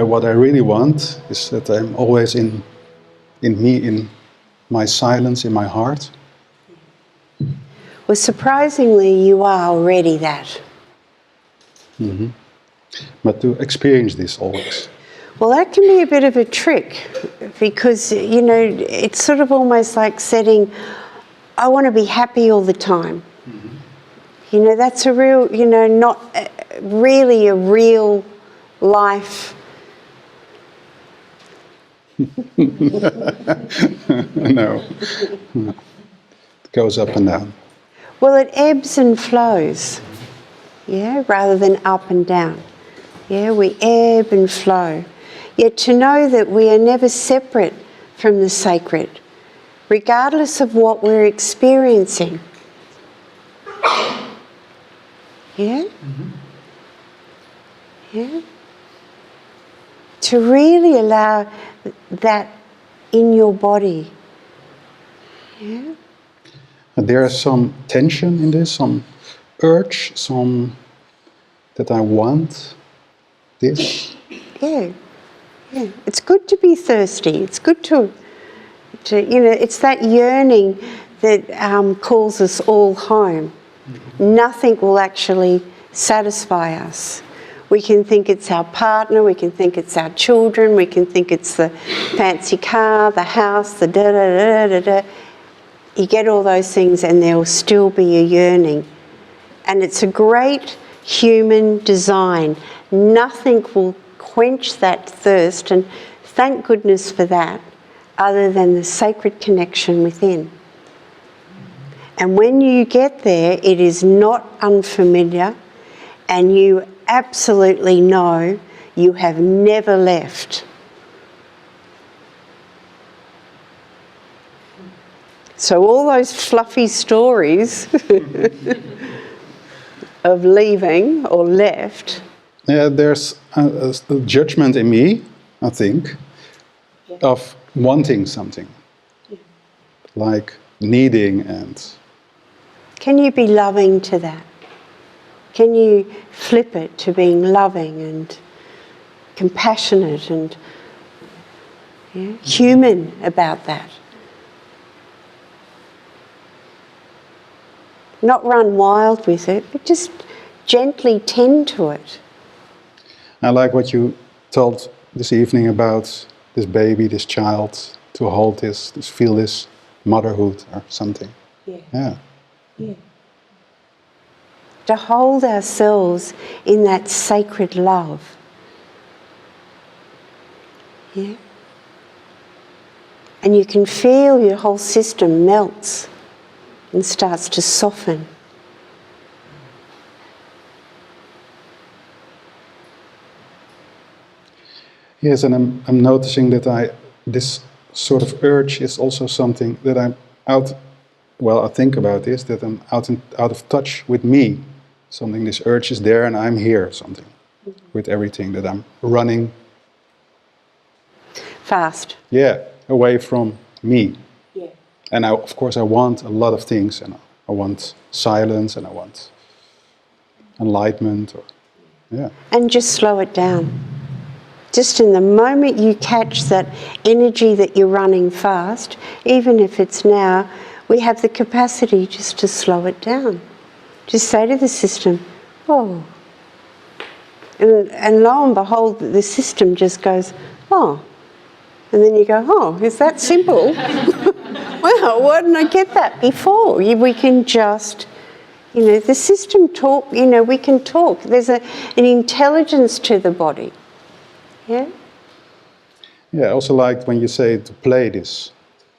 What I really want is that I'm always in me, in my silence, in my heart. Well, surprisingly, you are already that. Mm-hmm. But to experience this always. Well, that can be a bit of a trick because, you know, it's sort of almost like setting, I want to be happy all the time. Mm-hmm. You know, that's a real, you know, not really a real life. No. It goes up and down. Well, it ebbs and flows, yeah, rather than up and down. Yeah, we ebb and flow. Yet to know that we are never separate from the sacred, regardless of what we're experiencing. Yeah? Mm-hmm. Yeah? To really allow that in your body. Yeah? There is some tension in this, some urge, some that I want this. Yeah. Yeah. It's good to be thirsty. It's good to you know, it's that yearning that calls us all home. Mm-hmm. Nothing will actually satisfy us. We can think it's our partner, we can think it's our children, we can think it's the fancy car, the house, the da-da-da-da-da. You get all those things and there will still be a yearning. And it's a great human design. Nothing will quench that thirst, and thank goodness for that, other than the sacred connection within. And when you get there, it is not unfamiliar, and you absolutely know you have never left. So all those fluffy stories of leaving or left. Yeah, there's a judgment in me, I think, of wanting something, like needing and... Can you be loving to that? Can you flip it to being loving and compassionate and human about that? Not run wild with it, but just gently tend to it. I like what you told this evening about this baby, this child, to hold this, to feel this motherhood or something. Yeah. To hold ourselves in that sacred love. Yeah. And you can feel your whole system melts and starts to soften. Yes, and I'm noticing that this sort of urge is also something that I'm out, well, I think about this, that I'm out of touch with me. Something, this urge is there and I'm here, something, with everything, that I'm running. Fast. Yeah, away from me. Yeah. And of course I want a lot of things, and I want silence, and I want enlightenment, yeah. And just slow it down. Just in the moment you catch that energy that you're running fast, even if it's now, we have the capacity just to slow it down. Just say to the system, oh. And lo and behold, the system just goes, oh. And then you go, oh, is that simple? Well, why didn't I get that before? We can just, you know, the system talk, you know, we can talk. There's an intelligence to the body. Yeah? Yeah, I also liked when you say to play this.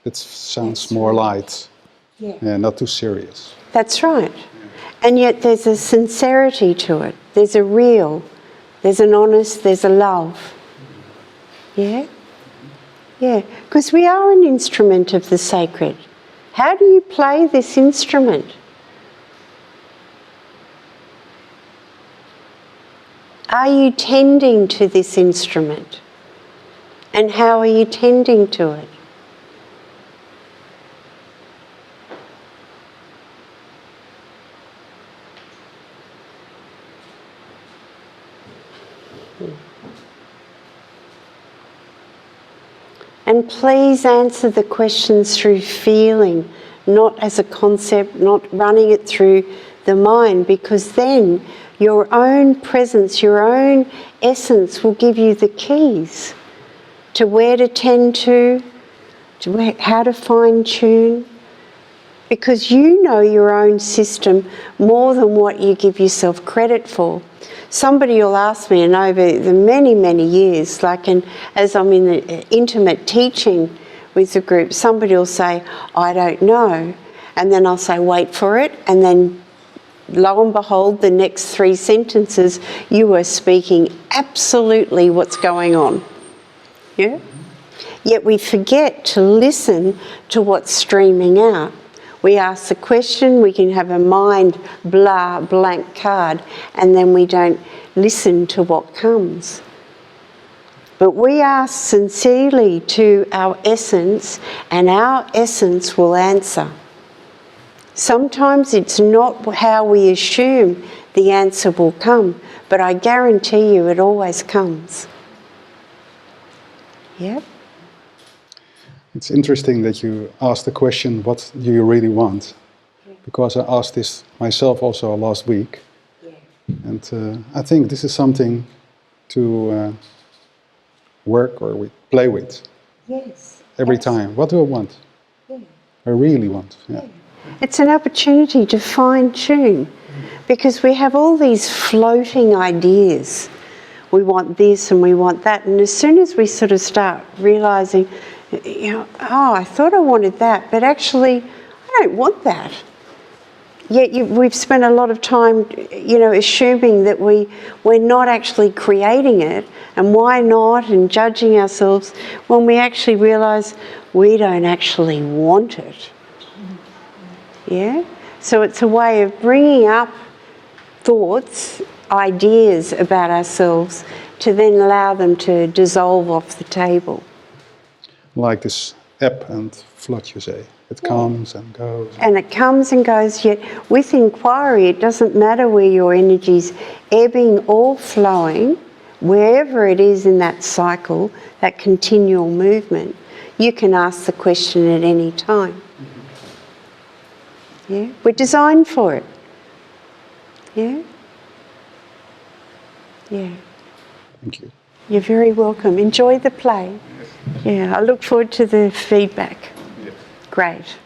It sounds more light. Yeah, not too serious. That's right. And yet there's a sincerity to it. There's a real, there's an honest, there's a love. Yeah? Yeah, because we are an instrument of the sacred. How do you play this instrument? Are you tending to this instrument? And how are you tending to it? And please answer the questions through feeling, not as a concept, not running it through the mind, because then your own presence, your own essence will give you the keys to where to tend to how to fine-tune, because you know your own system more than what you give yourself credit for. Somebody will ask me, and over the many, many years, as I'm in the intimate teaching with the group, somebody will say, I don't know. And then I'll say, wait for it. And then lo and behold, the next 3 sentences, you are speaking absolutely what's going on. Yeah? Yet we forget to listen to what's streaming out. We ask the question, we can have a mind blah, blank card, and then we don't listen to what comes. But we ask sincerely to our essence, and our essence will answer. Sometimes it's not how we assume the answer will come, but I guarantee you it always comes. Yeah? It's interesting that you asked the question, what do you really want? Because I asked this myself also last week. Yeah. And I think this is something to work or play with. Yes. Every time. What do I want? Yeah. I really want. Yeah. Yeah. It's an opportunity to fine-tune, because we have all these floating ideas. We want this and we want that. And as soon as we sort of start realising, oh, I thought I wanted that, but actually I don't want that. Yet we've spent a lot of time, assuming that we're not actually creating it, and why not, and judging ourselves when we actually realise we don't actually want it. Yeah? So it's a way of bringing up thoughts, ideas about ourselves, to then allow them to dissolve off the table. Like this ebb and flood, you say. It comes and goes. And it comes and goes, yet with inquiry, it doesn't matter where your energy's ebbing or flowing, wherever it is in that cycle, that continual movement, you can ask the question at any time. Yeah? We're designed for it. Yeah? Yeah. Thank you. You're very welcome. Enjoy the play. Yeah, I look forward to the feedback. Yeah. Great.